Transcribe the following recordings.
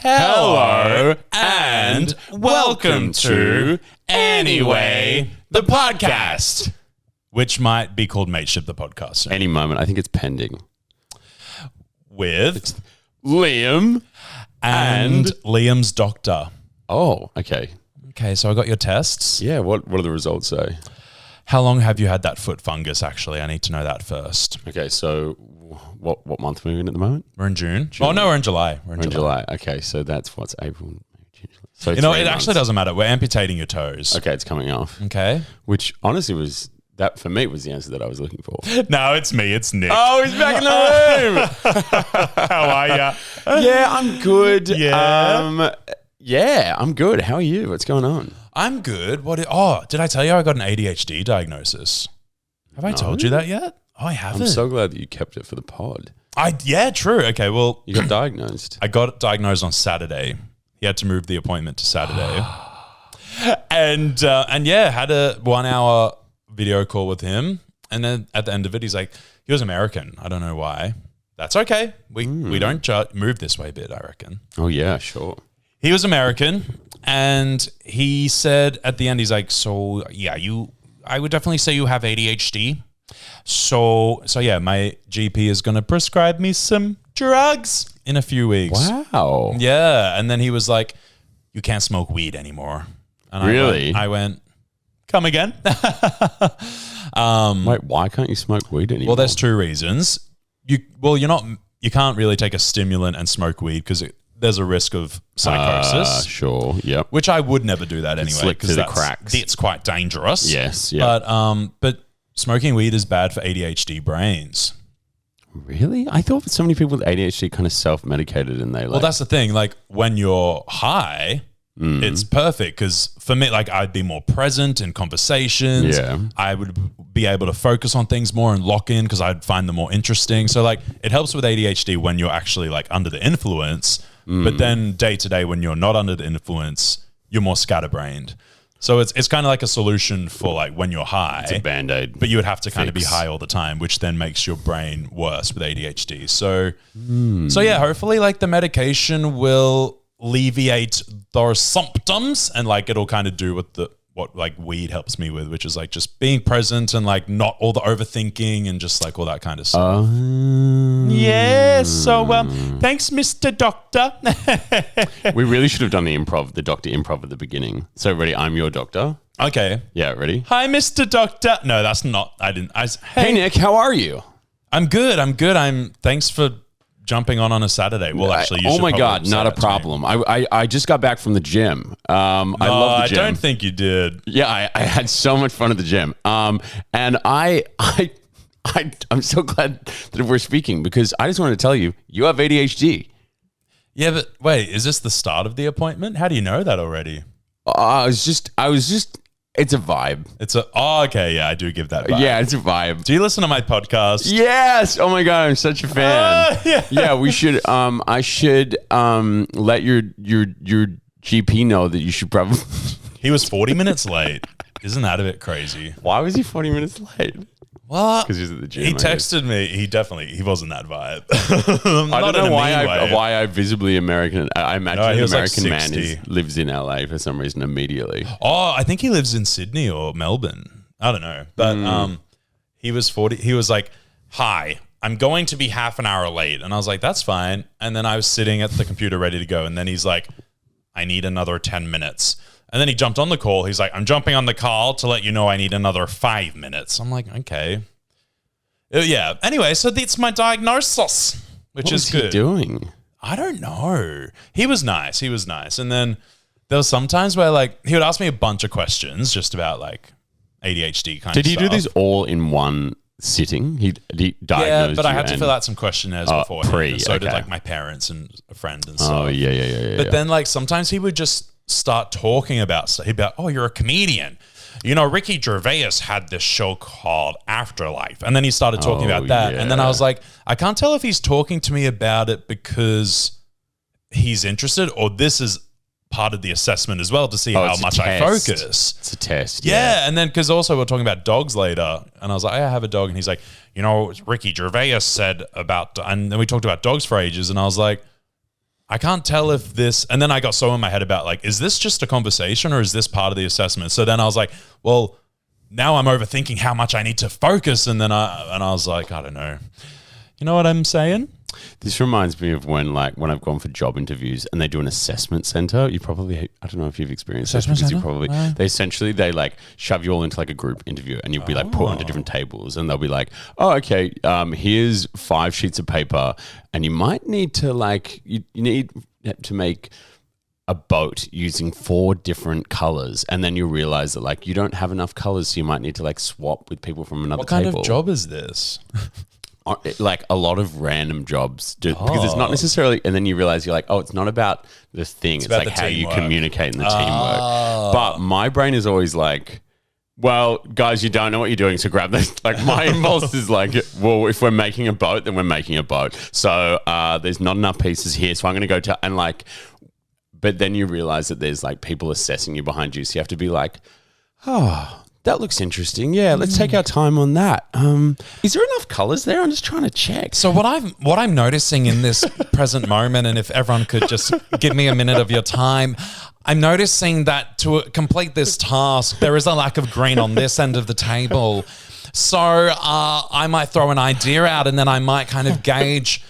Hello and welcome to Anyway, the podcast. Which might be called Mateship, the podcast. Soon. Any moment. I think it's pending. With Liam and Liam's doctor. Oh, okay. Okay, so I got your tests. Yeah, what do the results say? How long have you had that foot fungus, actually? I need to know that first. Okay, so what month are we in at the moment? We're in June. Oh, no, we're in July. We're in July. Okay, so that's what's April. So it actually doesn't matter. We're amputating your toes. Okay, it's coming off. Okay. Which honestly was... That, for me, was the answer that I was looking for. No, it's me. It's Nick. Oh, he's back in the room. How are you? Yeah, I'm good. Yeah? Yeah, I'm good. How are you? What's going on? I'm good. Did I tell you I got an ADHD diagnosis? Have I told you that yet? Oh, I haven't. I'm so glad that you kept it for the pod. Yeah, true. Okay, well. You got diagnosed. I got diagnosed on Saturday. He had to move the appointment to Saturday. and yeah, had a 1 hour video call with him, and then at the end of it, he's like, he was American. I don't know why. That's okay. We don't move this way bit, I reckon. Oh yeah, sure. He was American, and he said at the end, he's like, so yeah, I would definitely say you have ADHD. So yeah, my GP is going to prescribe me some drugs in a few weeks. Wow. Yeah, and then he was like, you can't smoke weed anymore. And really? I went, come again? Wait, why can't you smoke weed anymore? Well, there's two reasons. You can't really take a stimulant and smoke weed because there's a risk of psychosis. Sure, yep. Which I would never do that anyway. Slip through the cracks. It's quite dangerous. Yes, yeah. But smoking weed is bad for ADHD brains. Really? I thought so many people with ADHD kind of self-medicated and they Well, that's the thing. Like when you're high... It's perfect because for me, like I'd be more present in conversations. Yeah. I would be able to focus on things more and lock in because I'd find them more interesting. So like it helps with ADHD when you're actually like under the influence, but then day to day when you're not under the influence, you're more scatterbrained. So it's kind of like a solution for like when you're high. It's a Band-Aid. But you would have to kind of be high all the time, which then makes your brain worse with ADHD. So yeah, hopefully like the medication will alleviate those symptoms and like it'll kind of do what like weed helps me with, which is like just being present and like not all the overthinking and just like all that kind of stuff. Yes. So thanks, Mr. Doctor. We really should have done the doctor improv at the beginning. So ready, I'm your doctor. Okay. Yeah, ready? Hi, Mr. Doctor. No, that's not. Hey Nick, how are you? I'm good. Thanks for jumping on a Saturday. Well, actually, you should. Oh my God, not a problem. I just got back from the gym. I love the gym. I don't think you did. Yeah, I had so much fun at the gym. And I'm so glad that we're speaking because I just want to tell you, you have ADHD. Yeah, but wait, is this the start of the appointment? How do you know that already? I was just. It's a vibe. Okay, yeah, I do give that vibe. Yeah, it's a vibe. Do you listen to my podcast? Yes. Oh my God, I'm such a fan. Yeah, we should. I should let your GP know that you should probably. He was 40 minutes late. Isn't that a bit crazy? Why was he 40 minutes late? Well, because he was at the gym. He texted me. He wasn't that vibe. I don't know why I visibly American. I imagine an American like man lives in LA for some reason immediately. Oh, I think he lives in Sydney or Melbourne. I don't know, but he was 40. He was like, "Hi, I'm going to be half an hour late," and I was like, "That's fine." And then I was sitting at the computer ready to go, and then he's like, "I need another 10 minutes." And then he jumped on the call. He's like, I'm jumping on the call to let you know I need another 5 minutes. I'm like, okay. Yeah. Anyway, so it's my diagnosis, which is good. What was he doing? I don't know. He was nice. And then there was some times where like he would ask me a bunch of questions just about like ADHD kind of stuff. Did he do these all in one sitting? He diagnosed. Yeah, but I had to fill out some quesshestionnaires beforehand. So okay. did like my parents and a friend and stuff. Oh yeah. But then like sometimes he would just start talking about stuff. He'd be like, oh, you're a comedian. You know, Ricky Gervais had this show called Afterlife. And then he started talking about that. Yeah. And then I was like, I can't tell if he's talking to me about it because he's interested or this is part of the assessment as well to see how much I focus. It's a test. Yeah. And then because also we're talking about dogs later. And I was like, I have a dog. And he's like, you know, Ricky Gervais said about, and then we talked about dogs for ages. And I was like, I can't tell if this, and then I got so in my head about like, is this just a conversation or is this part of the assessment? So then I was like, well, now I'm overthinking how much I need to focus. And then I was like, I don't know. You know what I'm saying? This reminds me of when I've gone for job interviews and they do an assessment center. You probably, I don't know if you've experienced this because you probably, they like shove you all into like a group interview and you'll be like put onto different tables and they'll be like, oh, okay, here's 5 sheets of paper and you might need to like, you need to make a boat using 4 different colors, and then you realize that like you don't have enough colors, so you might need to like swap with people from another table. What kind of job is this? Like a lot of random jobs because it's not necessarily, and then you realize you're like, oh, it's not about the thing. It's like how you communicate in the teamwork. But my brain is always like, well, guys, you don't know what you're doing, so grab this. Like my impulse is like, well, if we're making a boat, then we're making a boat. So there's not enough pieces here, so I'm going to go to, and like, but then you realize that there's like people assessing you behind you, so you have to be like, oh, that looks interesting. Yeah, let's take our time on that. Is there enough colors there? I'm just trying to check. So what I'm noticing in this present moment, and if everyone could just give me a minute of your time, I'm noticing that to complete this task, there is a lack of green on this end of the table. So I might throw an idea out, and then I might kind of gauge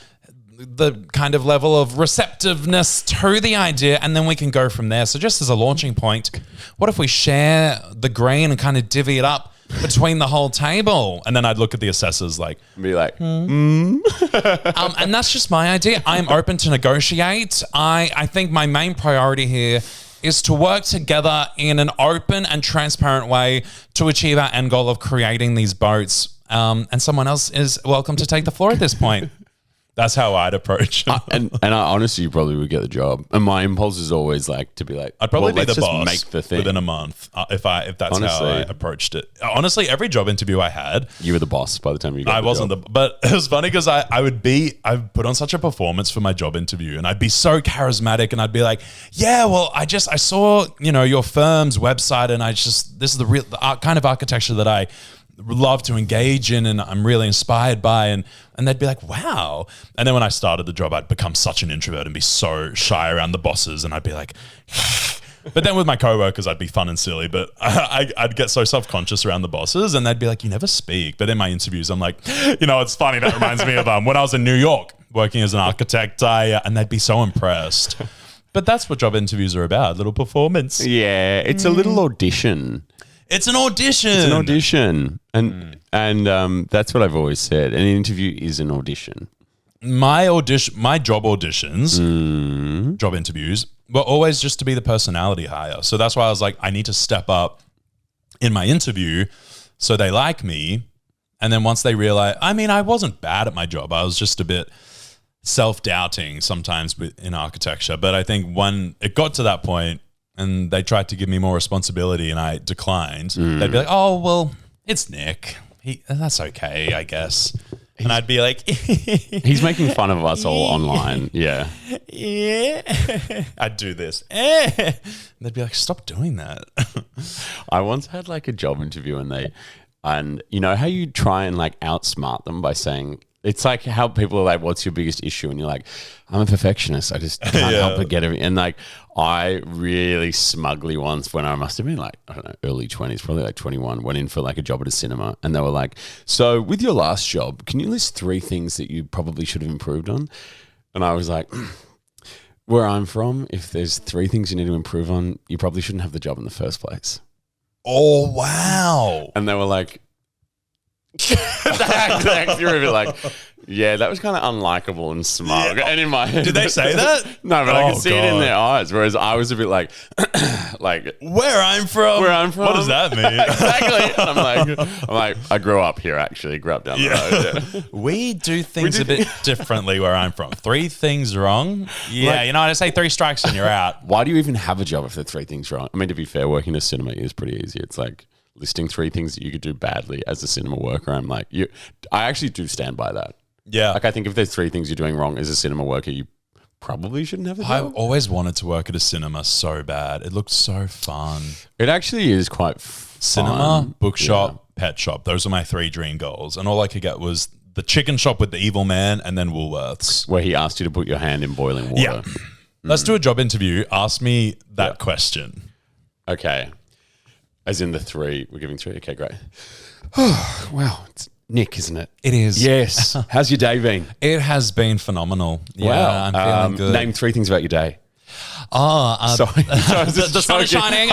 the kind of level of receptiveness to the idea, and then we can go from there. So just as a launching point, what if we share the green and kind of divvy it up between the whole table? And then I'd look at the assessors like, be like, and that's just my idea. I'm open to negotiate. I think my main priority here is to work together in an open and transparent way to achieve our end goal of creating these boats. And someone else is welcome to take the floor at this point. That's how I'd approach it. and I honestly, you probably would get the job. And my impulse is always like to be like, I'd probably be the just boss make the thing within a month if that's how I approached it. Honestly, every job interview I had, you were the boss by the time you got I wasn't but it was funny because I put on such a performance for my job interview and I'd be so charismatic and I'd be like, yeah, well, I saw, your firm's website and this is the kind of architecture that I love to engage in and I'm really inspired by, and they'd be like, wow. And then when I started the job, I'd become such an introvert and be so shy around the bosses, and I'd be like but then with my coworkers I'd be fun and silly, but I'd get so self-conscious around the bosses and they'd be like, you never speak. But in my interviews I'm like, it's funny, that reminds me of when I was in New York working as an architect, and they'd be so impressed. But that's what job interviews are about, little performance. Yeah, it's a little audition. It's an audition. It's an audition. And that's what I've always said. An interview is an audition. My job auditions, job interviews, were always just to be the personality hire. So that's why I was like, I need to step up in my interview so they like me. And then once they realize, I wasn't bad at my job. I was just a bit self-doubting sometimes in architecture. But I think when it got to that point, and they tried to give me more responsibility and I declined, they'd be like, oh, well, it's Nick. That's okay, I guess. And I'd be like, he's making fun of us all online. Yeah. Yeah. I'd do this. And they'd be like, stop doing that. I once had like a job interview and you know how you try and like outsmart them by saying, it's like how people are like, what's your biggest issue? And you're like, I'm a perfectionist. I just can't help but get everything. And like, I really smugly once, when I must have been like, I don't know, early 20s, probably like 21, went in for like a job at a cinema. And they were like, so with your last job, can you list 3 things that you probably should have improved on? And I was like, where I'm from, if there's 3 things you need to improve on, you probably shouldn't have the job in the first place. Oh, wow. And they were like, you're like, yeah, that was kind of unlikable and smug. Yeah. And in my head, did they say that? No, but I could see it in their eyes. Whereas I was a bit like, where I'm from. What does that mean? Exactly. And I'm like, I grew up here. Actually, grew up down the road. Yeah. We do things a bit differently where I'm from. 3 things wrong. Yeah, I say 3 strikes and you're out. Why do you even have a job if there are 3 things wrong? I mean, to be fair, working in a cinema is pretty easy. It's like listing 3 things that you could do badly as a cinema worker. I'm like, I actually do stand by that. Yeah. Like, I think if there's 3 things you're doing wrong as a cinema worker, you probably shouldn't have a job. I've always wanted to work at a cinema so bad. It looked so fun. It actually is quite fun. Cinema, bookshop, pet shop. Those are my 3 dream goals. And all I could get was the chicken shop with the evil man, and then Woolworths. Where he asked you to put your hand in boiling water. Yeah. Let's do a job interview. Ask me that question. Okay. As in the 3. We're giving 3. Okay, great. Oh, wow. It's Nick, isn't it? It is. Yes. How's your day been? It has been phenomenal. Yeah, Wow. I'm feeling good. Name 3 things about your day. Sorry, the sun is shining.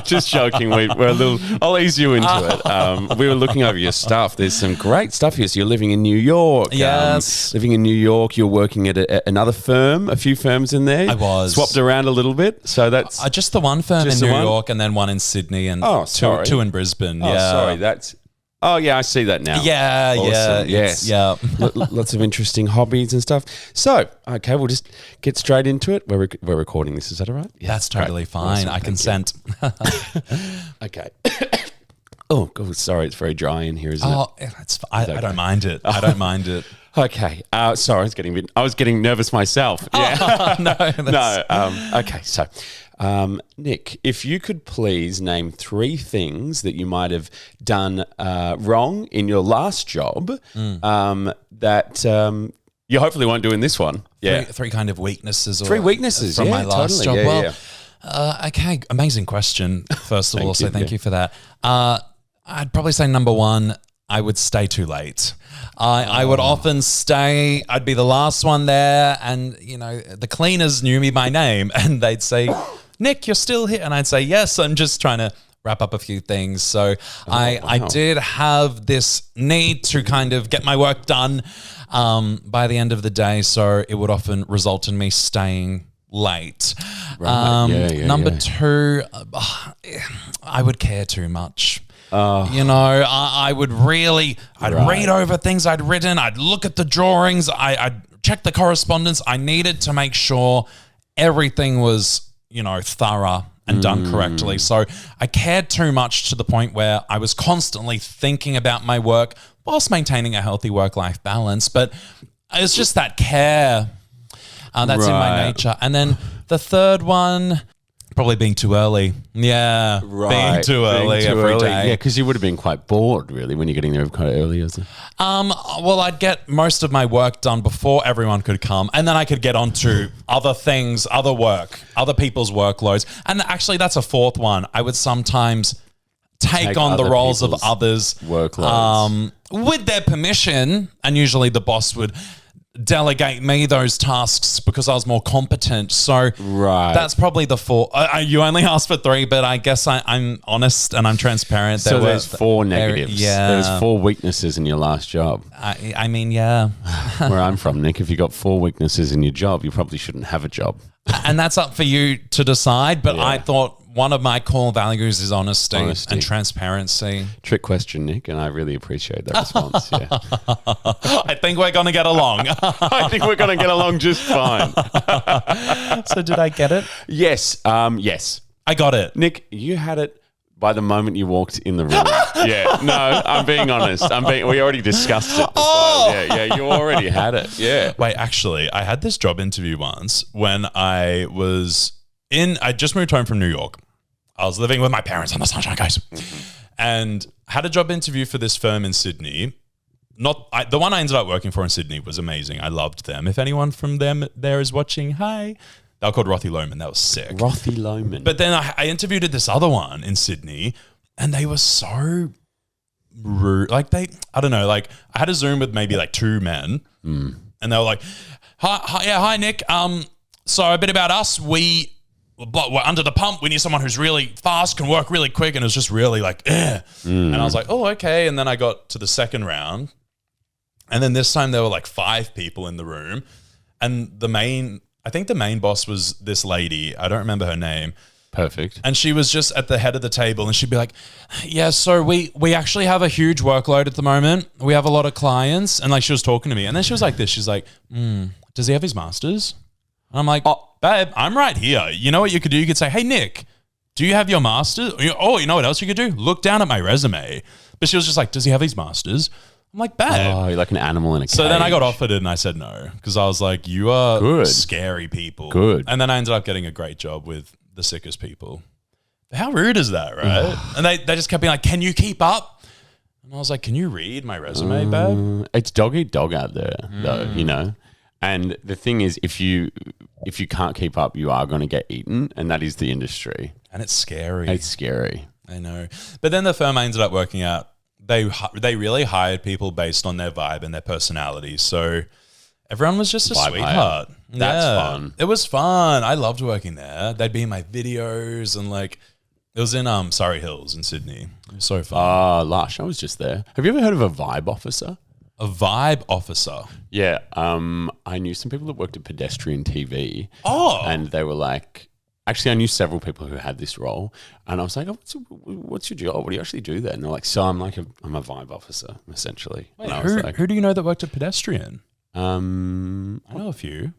Just joking. We're a little. I'll ease you into it. We were looking over your stuff. There's some great stuff here. So you're living in New York. Yes, living in New York. You're working at another firm. A few firms in there. I was swapped around a little bit. So that's just the one firm in New York, and then one in Sydney, and two in Brisbane. Sorry, that's. Oh, yeah, I see that now. Yeah, awesome. Yes. Yeah. Lots of interesting hobbies and stuff. So, okay, we'll just get straight into it. We're recording this. Is that all right? Yeah, that's totally fine. Awesome. I consent. Okay. Oh, God, sorry. It's very dry in here, isn't it? I don't mind it. I don't mind it. Okay. Sorry, I was getting nervous myself. Yeah. No. Okay, so... Nick, if you could please name 3 things that you might have done wrong in your last job that you hopefully won't do in this one. Yeah, 3 kind of weaknesses. 3 weaknesses from my last job. Yeah, okay, amazing question. First of all, so thank you for that. I'd probably say number 1, I would stay too late. I would often stay. I'd be the last one there, and the cleaners knew me by name, and they'd say, Nick, you're still here. And I'd say, yes, I'm just trying to wrap up a few things. So I did have this need to kind of get my work done by the end of the day. So it would often result in me staying late. Right. Number 2, I would care too much. I would really, I'd read over things I'd written. I'd look at the drawings. I'd check the correspondence. I needed to make sure everything was thorough and done correctly. So I cared too much to the point where I was constantly thinking about my work whilst maintaining a healthy work-life balance. But it's just that care that's in my nature. And then the third one, probably being too early. Yeah, being too early every day. Yeah, because you would have been quite bored, really, when you're getting there quite early, isn't it? Well, I'd get most of my work done before everyone could come, and then I could get on to other things, other work, other people's workloads. And actually, that's a 4th one. I would sometimes take on the roles of others' workloads with their permission, and usually the boss would delegate me those tasks because I was more competent. So that's probably the 4. You only asked for 3, but I guess I'm honest and I'm transparent. So there's 4 negatives. There's 4 weaknesses in your last job. I mean, yeah. Where I'm from, Nick, if you got 4 weaknesses in your job, you probably shouldn't have a job. And that's up for you to decide. But I thought one of my core values is honesty and transparency. Trick question, Nick, and I really appreciate that response. Yeah. I think we're going to get along. I think we're going to get along just fine. So did I get it? Yes. Yes. I got it. Nick, you had it by the moment you walked in the room. Yeah. No, I'm being honest. We already discussed it. Yeah, you already had it. Yeah. Wait, actually, I had this job interview once when I just moved home from New York. I was living with my parents on the Sunshine Coast and had a job interview for this firm in Sydney. The one I ended up working for in Sydney was amazing. I loved them. If anyone from them there is watching, hi. They were called Rothy Loman. That was sick. Rothy Loman. But then I interviewed at this other one in Sydney and they were so rude. I don't know, I had a Zoom with maybe 2 men and they were like, hi Nick. So a bit about us. We're under the pump. We need someone who's really fast, can work really quick. And it was just really And I was like, oh, okay. And then I got to the second round. And then this time there were 5 people in the room. And I think the main boss was this lady. I don't remember her name. Perfect. And she was just at the head of the table and she'd be like, yeah, so we actually have a huge workload at the moment. We have a lot of clients. And she was talking to me. And then she was like this. She's like, does he have his master's? And I'm like, oh, babe, I'm right here. You know what you could do? You could say, hey, Nick, do you have your master's? Oh, you know what else you could do? Look down at my resume. But she was just like, does he have his master's? I'm like, babe. Oh, you're like an animal in a cage. So then I got offered it and I said no because I was like, you are scary people. Good. And then I ended up getting a great job with the sickest people. How rude is that, right? And they just kept being like, can you keep up? And I was like, can you read my resume, babe? It's dog eat dog out there, though, you know? And the thing is, if you can't keep up, you are going to get eaten, and that is the industry. And it's scary. It's scary. I know. But then the firm I ended up working at, they really hired people based on their vibe and their personality. So everyone was just a sweetheart. That's fun. It was fun. I loved working there. They'd be in my videos and like it was in Surrey Hills in Sydney. It was so fun. Lush. I was just there. Have you ever heard of a vibe officer? A vibe officer? Yeah. I knew some people that worked at Pedestrian TV. Oh. And they were like, actually, I knew several people who had this role, and I was like, oh, what's your job? What do you actually do there? And they're like, so I'm a vibe officer, essentially. Wait, who do you know that worked at Pedestrian? I know a few.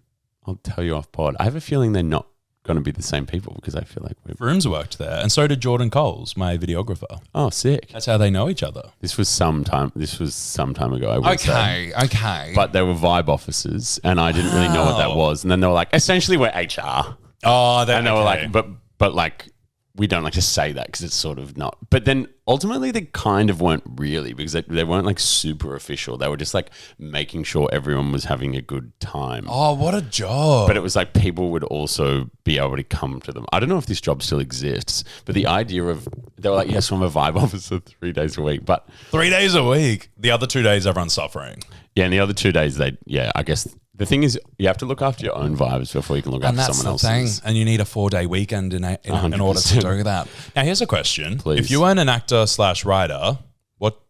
I'll tell you off pod. I have a feeling they're not going to be the same people because I feel like Frooms worked there, and so did Jordan Coles, my videographer. Oh, sick! That's how they know each other. This was some time ago. I would say. Okay. But they were vibe officers, and I didn't really know what that was. And then they were like, essentially, we're HR. Oh, and they were like, but like, we don't like to say that because it's sort of not. But then ultimately they kind of weren't really, because they weren't like super official. They were just like making sure everyone was having a good time. Oh, what a job. But it was like people would also be able to come to them. I don't know if this job still exists, but the idea of, they were like, yes, I'm a vibe officer 3 days a week. But 3 days a week. The other 2 days, everyone's suffering. Yeah, and the other 2 days, I guess the thing is, you have to look after your own vibes before you can look after someone else's. And that's the thing. And you need a 4-day weekend in order to do that. Now, here's a question. Please. If you weren't an actor/writer, what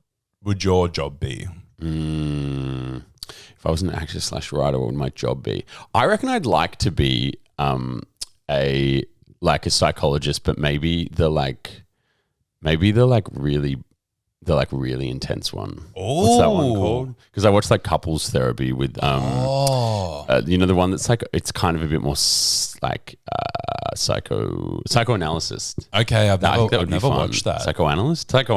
would your job be? If I was an actor/writer, what would my job be? I reckon I'd like to be a psychologist, but maybe the really intense one. Oh. What's that one called? Because I watched like couples therapy with the one that's like, it's kind of a bit more psychoanalysis. Okay, I've never watched that. Psychoanalyst. But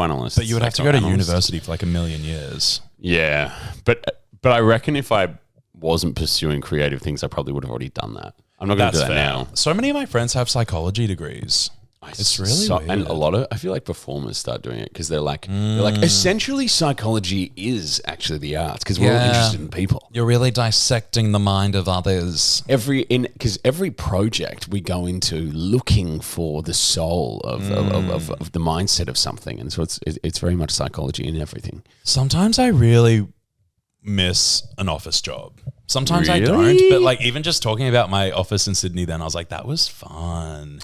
you would have to go to university for like a million years. Yeah, but I reckon if I wasn't pursuing creative things, I probably would have already done that. I'm not going to do that now. So many of my friends have psychology degrees. It's really weird. And I feel like performers start doing it because they're like, essentially psychology is actually the arts because we're all interested in people. You're really dissecting the mind of others. Because every project we go into looking for the soul of the mindset of something, and so it's very much psychology in everything. Sometimes I really miss an office job. Sometimes I don't, but like even just talking about my office in Sydney, then I was like, that was fun.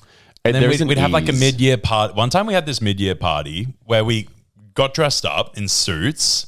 And then we'd have like a mid-year party. One time we had this mid-year party where we got dressed up in suits,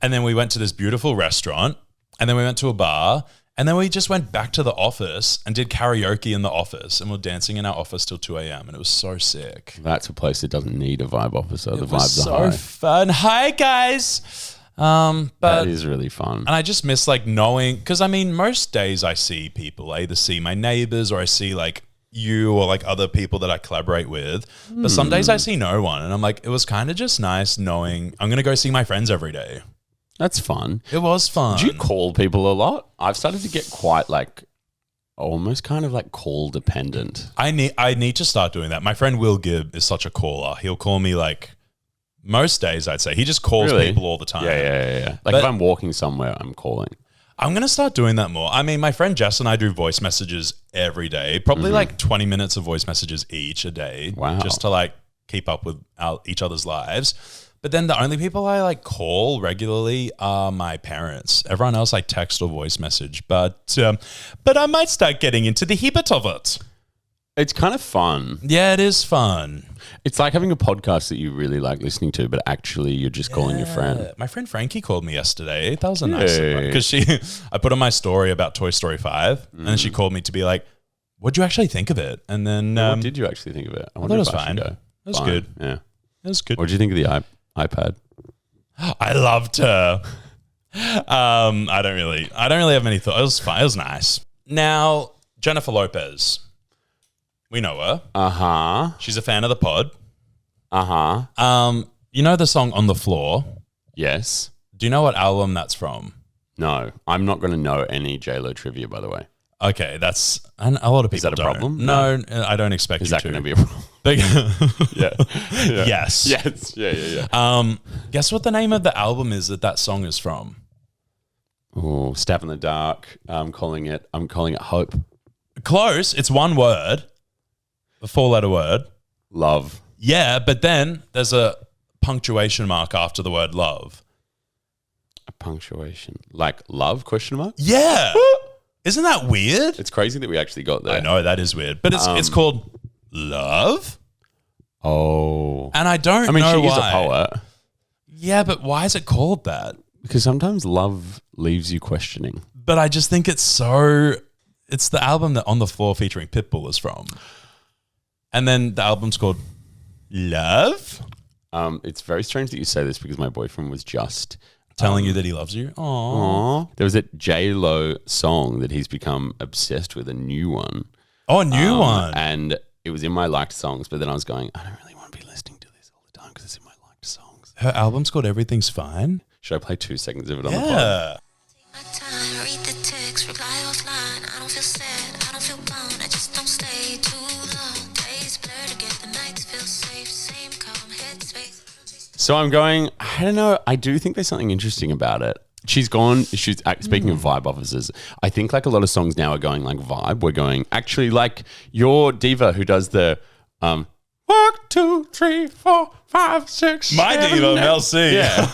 and then we went to this beautiful restaurant, and then we went to a bar, and then we just went back to the office and did karaoke in the office, and we're dancing in our office till 2 a.m. and it was so sick. That's a place that doesn't need a vibe officer. The vibes are high. So fun. Hi guys. But that is really fun. And I just miss like knowing, because I mean most days I see people. I either see my neighbors or I see like you or like other people that I collaborate with. But some days I see no one, and I'm like, it was kind of just nice knowing I'm going to go see my friends every day. That's fun. It was fun. Do you call people a lot? I've started to get quite like almost kind of like call dependent. I need to start doing that. My friend Will Gibb is such a caller. He'll call me like most days, I'd say. He just calls people all the time. Yeah. Like if I'm walking somewhere, I'm calling. I'm going to start doing that more. I mean, my friend Jess and I do voice messages every day, probably like 20 minutes of voice messages each a day. Wow. Just to like keep up with each other's lives. But then the only people I like call regularly are my parents. Everyone else I text or voice message. But I might start getting into the habit of it. It's kind of fun. Yeah, it is fun. It's like having a podcast that you really like listening to, but actually you're just calling your friend. My friend Frankie called me yesterday. That was a nice one. Because I put on my story about Toy Story 5, and then she called me to be like, what'd you actually think of it? And then... what did you actually think of it? I thought it was fine. It was good. Yeah. It was good. What did you think of the iPad? I loved her. I don't really have many thoughts. It was fine. It was nice. Now, Jennifer Lopez. We know her. Uh-huh. She's a fan of the pod. Uh-huh. You know the song On the Floor? Yes. Do you know what album that's from? No. I'm not going to know any J-Lo trivia, by the way. Okay, that's... And a lot of people Is that a problem? No, I don't expect you to. Is that going to be a problem? Yeah. Yes. Yes. Yeah. Guess what the name of the album is that song is from? Oh, Stab in the Dark. I'm calling it Hope. Close. It's one word. A 4-letter word. Love. Yeah, but then there's a punctuation mark after the word love. A punctuation. Like love, question mark? Yeah. Isn't that weird? It's crazy that we actually got there. I know, that is weird. But it's called Love. Oh. And I don't know she why. is a poet. Yeah, but why is it called that? Because sometimes love leaves you questioning. But I just think it's the album that On the Floor featuring Pitbull is from. And then the album's called Love. It's very strange that you say this because my boyfriend was just telling you that he loves you. Aww. There was a J-Lo song that he's become obsessed with, a new one. Oh, a new one. And it was in my liked songs, but then I was going, I don't really want to be listening to this all the time because it's in my liked songs. Her album's called Everything's Fine. Should I play 2 seconds of it on the pod? Yeah. My time, read the text, reply offline. I don't feel sad, I don't feel bound. I just don't stay too long. Days blur together, nights feel safe. Same calm headspace. So I'm going, I don't know. I do think there's something interesting about it. She's speaking of vibe officers, I think like a lot of songs now are going like vibe. We're going, actually like your diva who does the 1, 2, 3, 4, 5, 6. My 7, diva, 8. Mel C. Yeah.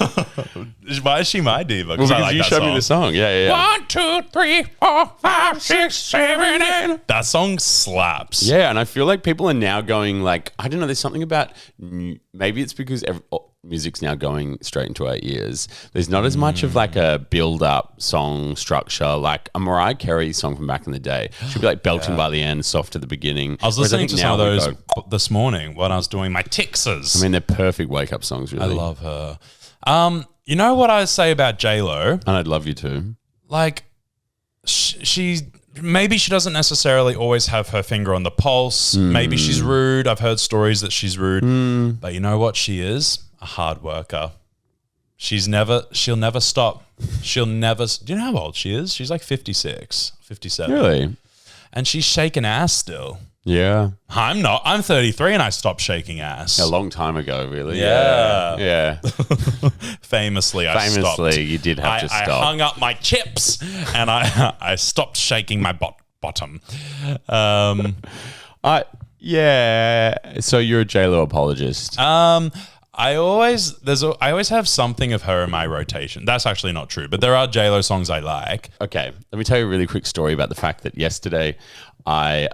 Why is she my diva? Because I like you that showed song. me the song. Yeah. 1, 2, 3, 4, 5, 6, 7, 8. That song slaps. Yeah, and I feel like people are now going like, I don't know, there's something about, maybe it's because music's now going straight into our ears. There's not as much of like a build-up song structure, like a Mariah Carey song from back in the day. She'd be like belting by the end, soft at the beginning. I was listening to some of those this morning when I was doing my Tixes. I mean, they're perfect wake-up songs, really. I love her. You know what I say about J-Lo? And I'd love you too. Like, maybe she doesn't necessarily always have her finger on the pulse. Maybe she's rude. I've heard stories that she's rude. But you know what she is? A hard worker. She'll never stop. Do you know how old she is? She's like 56, 57. Really? And she's shaking ass still. Yeah. I'm not. I'm 33 and I stopped shaking ass. A long time ago, really. Yeah. Famously, I stopped. You did have to stop. I hung up my chips and I stopped shaking my bottom. So you're a J-Lo apologist. I always have something of her in my rotation. That's actually not true, but there are J-Lo songs I like. Okay, let me tell you a really quick story about the fact that yesterday I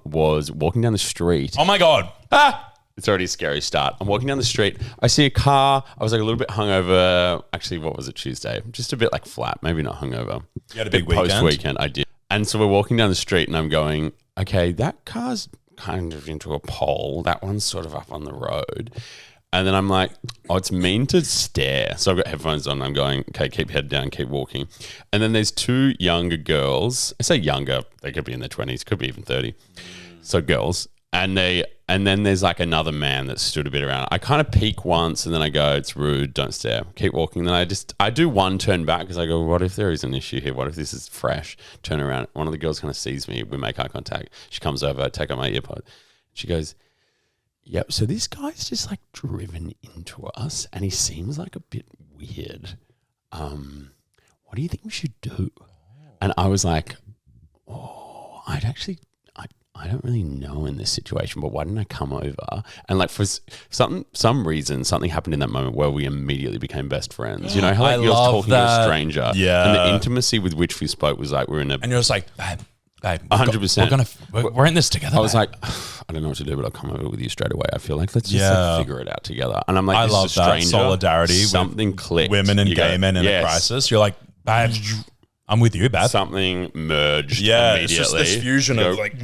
was walking down the street. Oh my God. It's already a scary start. I'm walking down the street. I see a car. I was like a little bit hungover. Actually, what was it, Tuesday? Just a bit like flat, maybe not hungover. You had a big weekend? Post-weekend, I did. And so we're walking down the street and I'm going, okay, that car's kind of into a pole. That one's sort of up on the road. And then I'm like, oh, it's mean to stare. So I've got headphones on. I'm going, okay, keep head down, keep walking. And then there's 2 younger girls. I say younger. They could be in their 20s, could be even 30. So girls. And then there's like another man that stood a bit around. I kind of peek once and then I go, it's rude, don't stare. Keep walking. Then I do one turn back because I go, what if there is an issue here? What if this is fresh? Turn around. One of the girls kind of sees me. We make eye contact. She comes over, I take out my earpod. She goes, yep, so this guy's just like driven into us and he seems like a bit weird. What do you think we should do? And I was like, I don't really know in this situation, but why didn't I come over? And like for some reason, something happened in that moment where we immediately became best friends. You know how like you're talking to a stranger, yeah, and the intimacy with which we spoke was like we're in a, and you're just like, babe, 100%. We're in this together. I was like, I don't know what to do, but I'll come over with you straight away. I feel like let's just like figure it out together. And I'm like, I this love is a stranger. that solidarity. Something clicked. Women and gay men in a crisis. You're like, babe, I'm with you, babe. Something merged immediately. It's just this fusion of like...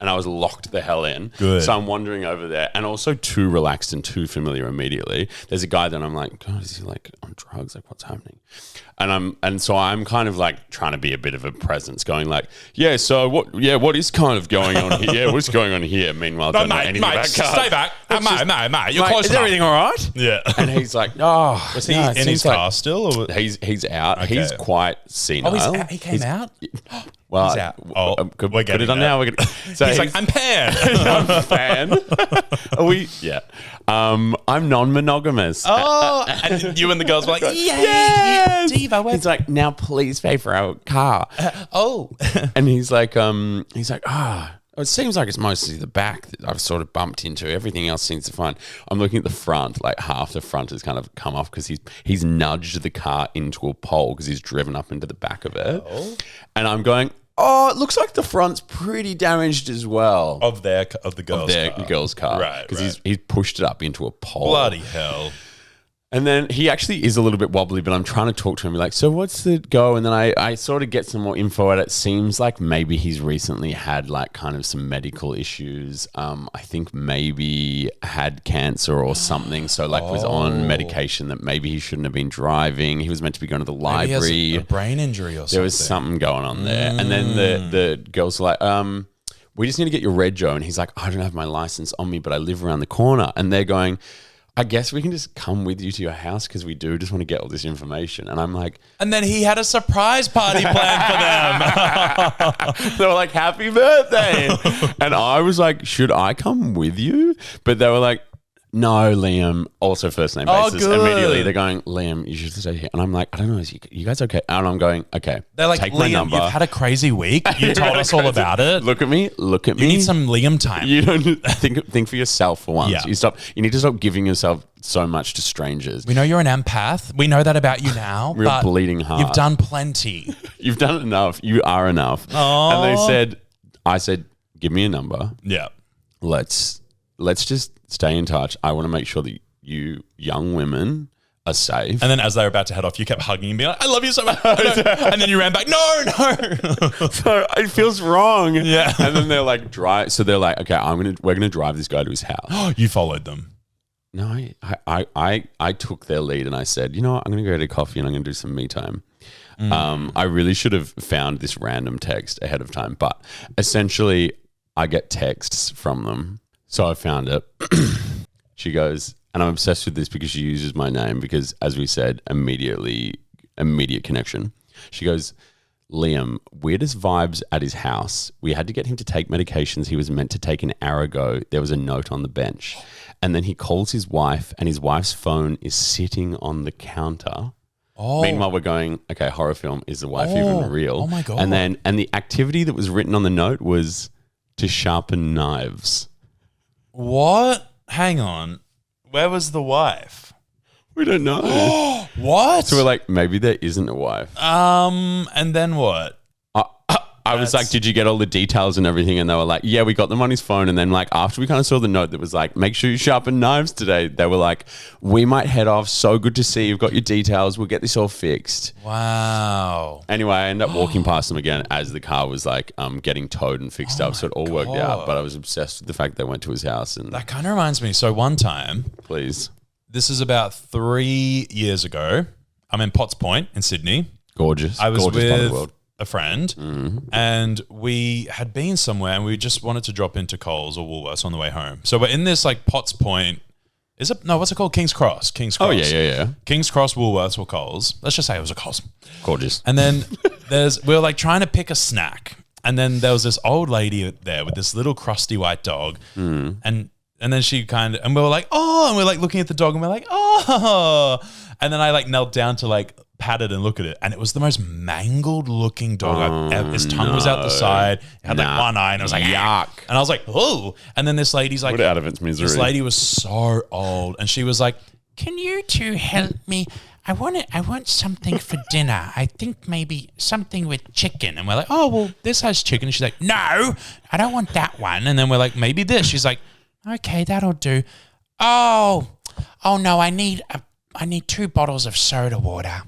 And I was locked the hell in. Good. So I'm wandering over there and also too relaxed and too familiar immediately. There's a guy that I'm like, God, is he like on drugs? Like what's happening? And so I'm kind of like trying to be a bit of a presence going like, what is kind of going on here? Yeah, what's going on here? Meanwhile, no, mate, stay back. Mate, you're close is enough. everything all right? Yeah. And he's like, oh. Was he in his car still? Or? He's out. Okay. He's quite senile. Oh, he came out? Well, He's out. Oh, could we're put getting it on there. now. We're gonna, so He's like, I'm Pan. I'm fan. Are we? Yeah. I'm non-monogamous. Oh, and you and the girls were like, Yes. Diva, He's like, now please pay for our car. oh. And he's like, it seems like it's mostly the back that I've sort of bumped into. Everything else seems to fine. I'm looking at the front, like half the front has kind of come off because he's nudged the car into a pole because he's driven up into the back of it. Oh. And I'm going, it looks like the front's pretty damaged as well. Of the girl's car. Right. Because he's pushed it up into a pole. Bloody hell. And then he actually is a little bit wobbly, but I'm trying to talk to him. Be like, so what's the go? And then I sort of get some more info at it. Seems like maybe he's recently had like kind of some medical issues. I think maybe had cancer or something. So like was on medication that maybe he shouldn't have been driving. He was meant to be going to the library. He has a brain injury or something. There was something going on there. And then the girls were like, we just need to get your rego. And he's like, I don't have my license on me, but I live around the corner. And they're going, I guess we can just come with you to your house because we do just want to get all this information. And I'm like... And then he had a surprise party planned for them. They were like, happy birthday. And I was like, should I come with you? But they were like, no, Liam. Also first name basis. Good. Immediately they're going, Liam, you should stay here. And I'm like, I don't know, is you guys okay? And I'm going, okay. They're like, take my Liam, number. you've had a crazy week. You told us all about it. Look at me. You need some Liam time. You don't think for yourself for once. Yeah. You need to stop giving yourself so much to strangers. We know you're an empath. We know that about you now. Real bleeding heart. You've done plenty. You've done enough. You are enough. Aww. And I said, give me a number. Yeah. Let's just stay in touch. I want to make sure that you young women are safe. And then as they were about to head off, you kept hugging and being like, I love you so much. And then you ran back, no. So it feels wrong. Yeah. And then they're like, drive. So they're like, okay, we're going to drive this guy to his house. You followed them. No, I took their lead and I said, you know what? I'm going to go get a coffee and I'm going to do some me time. I really should have found this random text ahead of time, but essentially I get texts from them. So I found it. She goes, and I'm obsessed with this because she uses my name because, as we said, immediate connection. She goes, Liam, weirdest vibes at his house. We had to get him to take medications he was meant to take an hour ago. There was a note on the bench. And then he calls his wife and his wife's phone is sitting on the counter. Oh. Meanwhile, we're going, okay, horror film, is the wife even real? Oh my God. And the activity that was written on the note was to sharpen knives. What? Hang on. Where was the wife? We don't know. What? So we're like, maybe there isn't a wife. And then what? I was like, did you get all the details and everything? And they were like, yeah, we got them on his phone. And then like after we kind of saw the note that was like, make sure you sharpen knives today. They were like, we might head off. So good to see you've got your details. We'll get this all fixed. Wow. Anyway, I ended up walking past them again as the car was like getting towed and fixed up. So it all worked out. But I was obsessed with the fact they went to his house. And that kind of reminds me. So one time, please, this is about 3 years ago. I'm in Potts Point in Sydney. Gorgeous. I was gorgeous part of the with world. a friend and we had been somewhere and we just wanted to drop into Coles or Woolworths on the way home. So we're in this like Potts Point. What's it called? King's Cross. Oh, yeah. King's Cross, Woolworths or Coles. Let's just say it was a Coles. Gorgeous. And then we were like trying to pick a snack. And then there was this old lady there with this little crusty white dog. And then she and we were like, oh, and we're like looking at the dog and we're like, oh. And then I like knelt down to like pat it and look at it. And it was the most mangled looking dog I've ever. His tongue was out the side. It had like one eye and I was like, yuck. And I was like, oh. And then this lady's like, what out of its misery. This lady was so old. And she was like, can you two help me? I want something for dinner. I think maybe something with chicken. And we're like, oh, well, this has chicken. And she's like, no, I don't want that one. And then we're like, maybe this. She's like, okay, that'll do. Oh no, I need 2 bottles of soda water.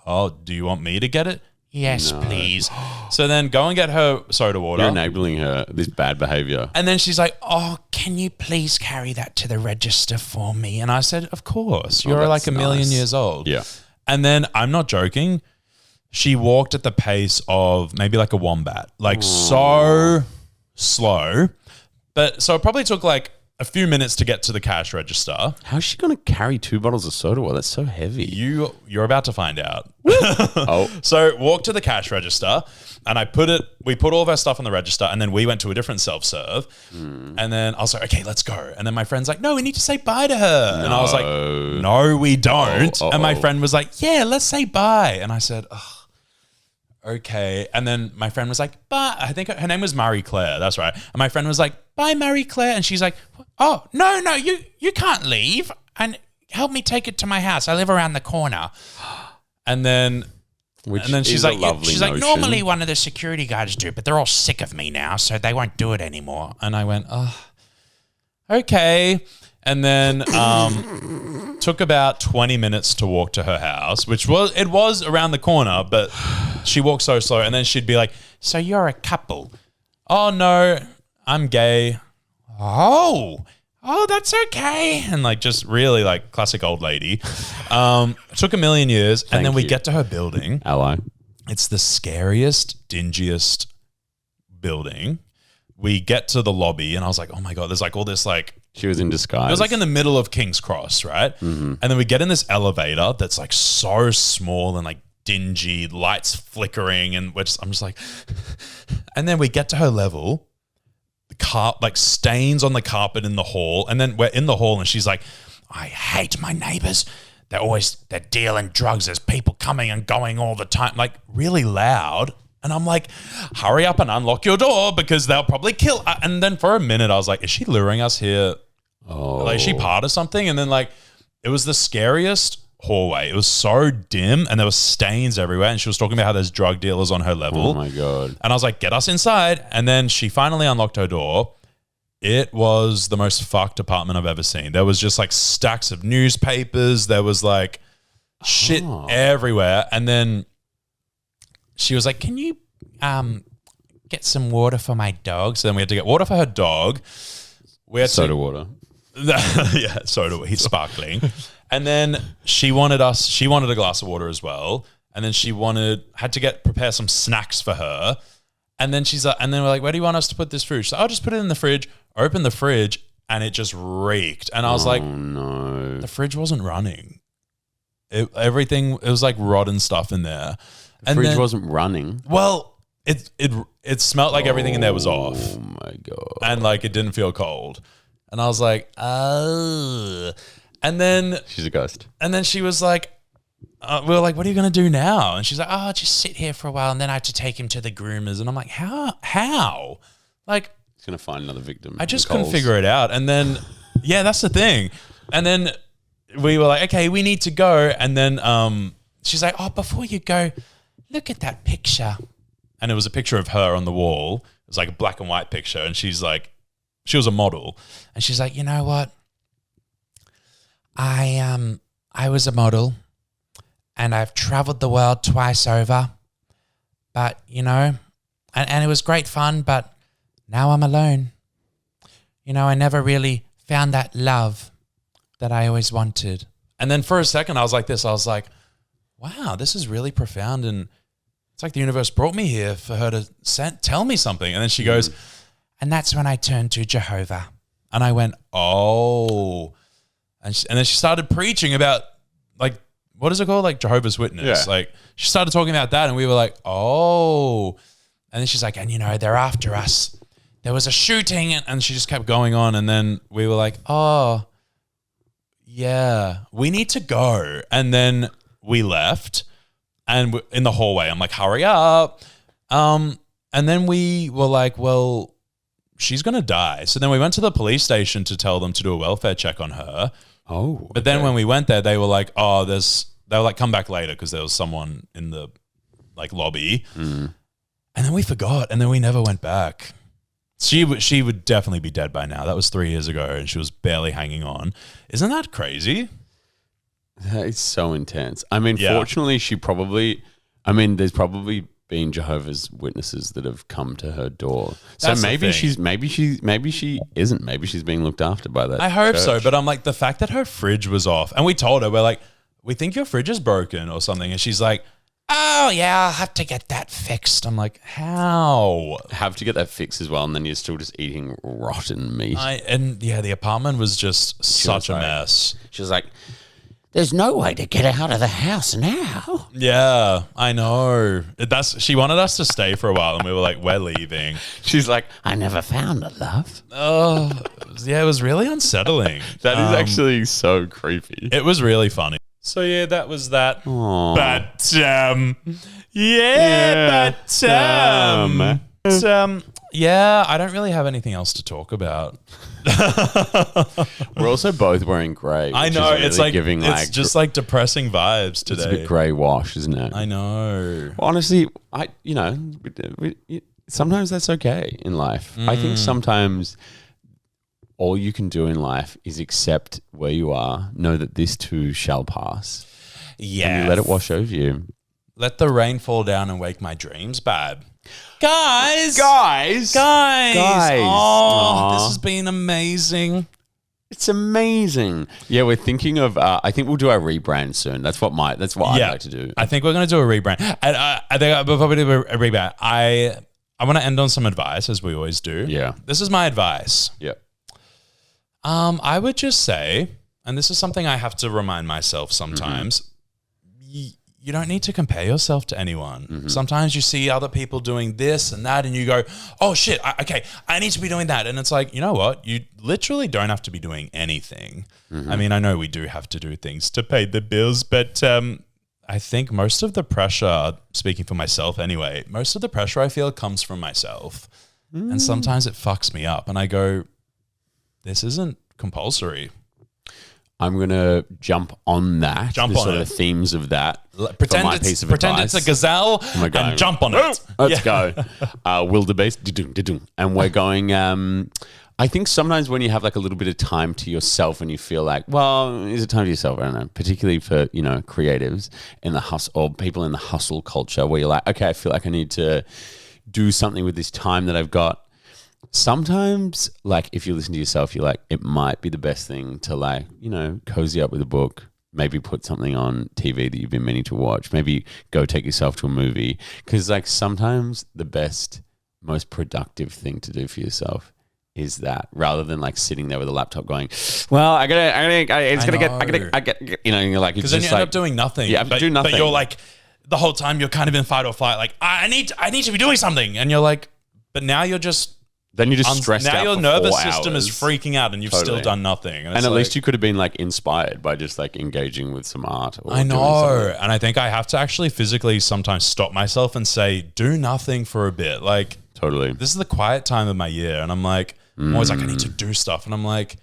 Oh, do you want me to get it? Yes, please. So then go and get her soda water. You're enabling her, this bad behavior. And then she's like, oh, can you please carry that to the register for me? And I said, of course. You're like a million years old. Yeah. And then I'm not joking. She walked at the pace of maybe like a wombat. Like so slow. But so it probably took like a few minutes to get to the cash register. How's she going to carry 2 bottles of soda water? That's so heavy. You're about to find out. Oh. So walk to the cash register, and we put all of our stuff on the register, and then we went to a different self-serve. And then I was like, okay, let's go. And then my friend's like, no, we need to say bye to her. And I was like, no, we don't. And my friend was like, yeah, let's say bye. And I said, oh, okay. And then my friend was like, bye. I think her name was Marie Claire. That's right. And my friend was like, bye, Marie Claire. And she's like, oh, no, you can't leave. And help me take it to my house. I live around the corner. And then she's like, normally one of the security guards do, but they're all sick of me now, so they won't do it anymore. And I went, oh, okay. And then took about 20 minutes to walk to her house, which was around the corner, but she walked so slow. And then she'd be like, so you're a couple? Oh, no, I'm gay. Oh, that's okay. And like just really like classic old lady. Took a million years. And then we get to her building. Hello. It's the scariest, dingiest building. We get to the lobby and I was like, oh my God, there's like all this like. She was in disguise. It was like in the middle of King's Cross, right? Mm-hmm. And then we get in this elevator that's like so small and like dingy, lights flickering. And I'm just like, and then we get to her level. Like stains on the carpet in the hall, and then we're in the hall and she's like, I hate my neighbors. They're dealing drugs. There's people coming and going all the time, like really loud. And I'm like, hurry up and unlock your door because they'll probably kill. And then for a minute I was like, is she luring us here? Oh, like is she part of something? And then like it was the scariest hallway. It was so dim and there were stains everywhere, and she was talking about how there's drug dealers on her level. Oh my God. And I was like, get us inside. And then she finally unlocked her door. It was the most fucked apartment I've ever seen. There was just like stacks of newspapers. There was like shit everywhere. And then she was like, can you get some water for my dog? So then we had to get water for her dog. We had soda water. Yeah, soda. He's sparkling. And then she wanted a glass of water as well. And then she had to prepare some snacks for her. And then she's like, and then we're like, where do you want us to put this food? She's like, I'll just put it in the fridge. Open the fridge and it just reeked. And I was like, no, the fridge wasn't running. It was like rotten stuff in there. The fridge wasn't running. Well, it smelled like everything in there was off. Oh my God. And like it didn't feel cold. And I was like, oh. And then she's a ghost. And then she was like, we were like, what are you going to do now? And she's like, oh, just sit here for a while. And then I have to take him to the groomers. And I'm like, how? Like, he's going to find another victim. I just couldn't figure it out. And then, yeah, that's the thing. And then we were like, okay, we need to go. And then she's like, oh, before you go, look at that picture. And it was a picture of her on the wall. It was like a black and white picture. And she's like, she was a model. And she's like, you know what? I was a model and I've traveled the world twice over, but you know, and it was great fun, but now I'm alone. You know, I never really found that love that I always wanted. And then for a second I was like this, I was like, wow, this is really profound. And it's like the universe brought me here for her to tell me something. And then she goes, and that's when I turned to Jehovah. And I went, oh. And then she started preaching about, like, what is it called? Like Jehovah's Witness. Yeah. Like she started talking about that and we were like, oh. And then she's like, and you know, they're after us. There was a shooting, and she just kept going on. And then we were like, oh, yeah, we need to go. And then we left, and in the hallway, I'm like, hurry up. And then we were like, well, she's going to die. So then we went to the police station to tell them to do a welfare check on her. Oh, but then when we went there, they were like, oh, they were like, come back later because there was someone in the like lobby. And then we forgot, and then we never went back. She would definitely be dead by now. That was 3 years ago, and she was barely hanging on. Isn't that crazy? That is so intense. I mean, fortunately, there's probably been Jehovah's Witnesses that have come to her door. So maybe she isn't. Maybe she's being looked after by that. I hope church. so, but I'm like, the fact that her fridge was off, and we told her, we're like, we think your fridge is broken or something, and she's like, oh yeah, I'll have to get that fixed. I'm like, how? Have to get that fixed as well, and then you're still just eating rotten meat. The apartment was just such a like- mess. She was like, there's no way to get out of the house now. Yeah, I know. She wanted us to stay for a while, and we were like, we're leaving. She's like, I never found a love. Oh, yeah, it was really unsettling. That is actually so creepy. It was really funny. So yeah, that was that. Aww. Yeah, I don't really have anything else to talk about. We're also both wearing grey. I know, really it's like giving it's just like depressing vibes today. It's a bit grey wash, isn't it? I know. Honestly, sometimes that's okay in life. I think sometimes all you can do in life is accept where you are, know that this too shall pass. Yeah. And you let it wash over you. Let the rain fall down and wake my dreams, babe. Guys. Guys. Oh, this has been amazing. It's amazing. Yeah, we're thinking of. I think we'll do our rebrand soon. That's what I'd like to do. I think we're going to do a rebrand. And I think before we do a rebrand, I want to end on some advice, as we always do. Yeah. This is my advice. Yeah. I would just say, and this is something I have to remind myself sometimes. You don't need to compare yourself to anyone. Sometimes you see other people doing this and that and you go, oh shit, I need to be doing that. And it's like, you know what? You literally don't have to be doing anything. I mean, I know we do have to do things to pay the bills, but I think most of the pressure, speaking for myself anyway, most of the pressure I feel comes from myself. And sometimes it fucks me up and I go, this isn't compulsory. I'm going to jump on that. The themes of that. Pretend it's a gazelle and jump on it. Let's go. Wildebeest. And we're going... I think sometimes when you have like a little bit of time to yourself and you feel like, well, is it time to yourself? I don't know. Particularly for, creatives in the hustle or people in the hustle culture where you're like, okay, I feel like I need to do something with this time that I've got. Sometimes, like, if you listen to yourself, you're like, it might be the best thing to, like, cozy up with a book, maybe put something on TV that you've been meaning to watch, maybe go take yourself to a movie. Because, like, sometimes the best, most productive thing to do for yourself is that, rather than, like, sitting there with a laptop going, well, and you're like, because then you end up doing nothing. Yeah, do nothing. But you're like, the whole time you're kind of in fight or flight, like, I need to be doing something. And you're like, but now you're just... Then you're just stressed out. Now your for nervous 4 system hours. is freaking out and you've still done nothing. And at least you could have been like inspired by just like engaging with some art. Or I know. And I think I have to actually physically sometimes stop myself and say, do nothing for a bit. Like, totally. This is the quiet time of my year. And I'm like, I'm always like, I need to do stuff. And I'm like,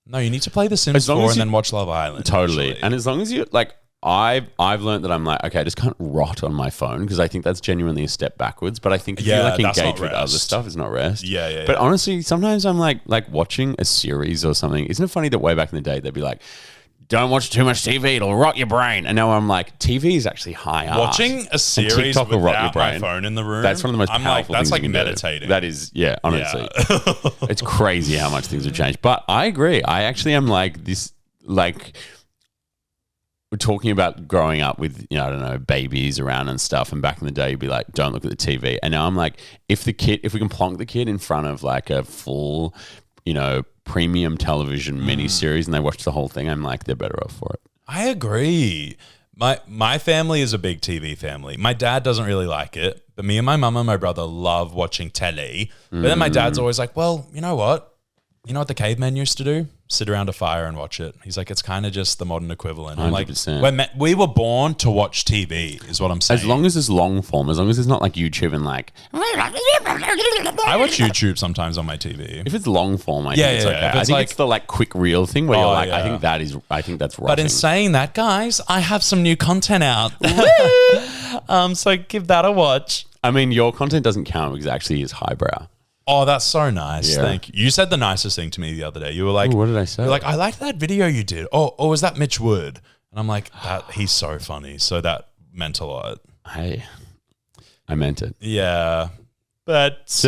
no, you need to play The Sims 4 and then watch Love Island. Totally. Actually. And as long as you like, I've learned that I'm like, okay, I just can't rot on my phone because I think that's genuinely a step backwards. But I think if you like engage with other stuff, it's not rest. Yeah. But honestly, sometimes I'm like watching a series or something. Isn't it funny that way back in the day they'd be like, don't watch too much TV, it'll rot your brain. And now I'm like, TV is actually high art. Watching a series TikTok will rot your without brain. my phone in the room. That's one of the most powerful that's things like you can meditating. do. That is, yeah, honestly. Yeah. It's crazy how much things have changed. But I agree. I actually am like this, like... We're talking about growing up with, I don't know, babies around and stuff. And back in the day, you'd be like, don't look at the TV. And now I'm like, if we can plonk the kid in front of like a full, premium television miniseries and they watch the whole thing, I'm like, they're better off for it. I agree. My family is a big TV family. My dad doesn't really like it, but me and my mum and my brother love watching telly. But then my dad's always like, well, you know what? You know what the cavemen used to do? Sit around a fire and watch it. He's like, it's kind of just the modern equivalent. I'm like, we were born to watch TV, is what I'm saying. As long as it's long form, as long as it's not like YouTube and like... I watch YouTube sometimes on my TV. If it's long form, I think it's okay. I think it's the like quick reel thing where you're like, I think that's right. But in saying that, guys, I have some new content out. So give that a watch. I mean, your content doesn't count because it actually is highbrow. Oh, that's so nice. Yeah. Thank you. You said the nicest thing to me the other day. You were like, what did I say? You're like, I liked that video you did. Oh, was that Mitch Wood? And I'm like, he's so funny. So that meant a lot. Hey, I meant it. Yeah. But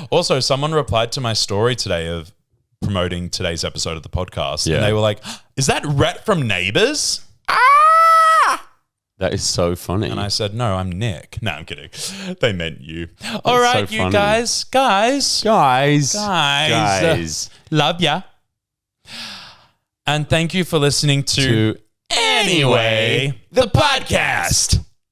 also someone replied to my story today of promoting today's episode of the podcast. Yeah. And they were like, is that Rhett from Neighbours? That is so funny. And I said, no, I'm Nick. No, I'm kidding. They meant you. All right, so you funny. guys. Love ya. And thank you for listening to Anyway, the podcast.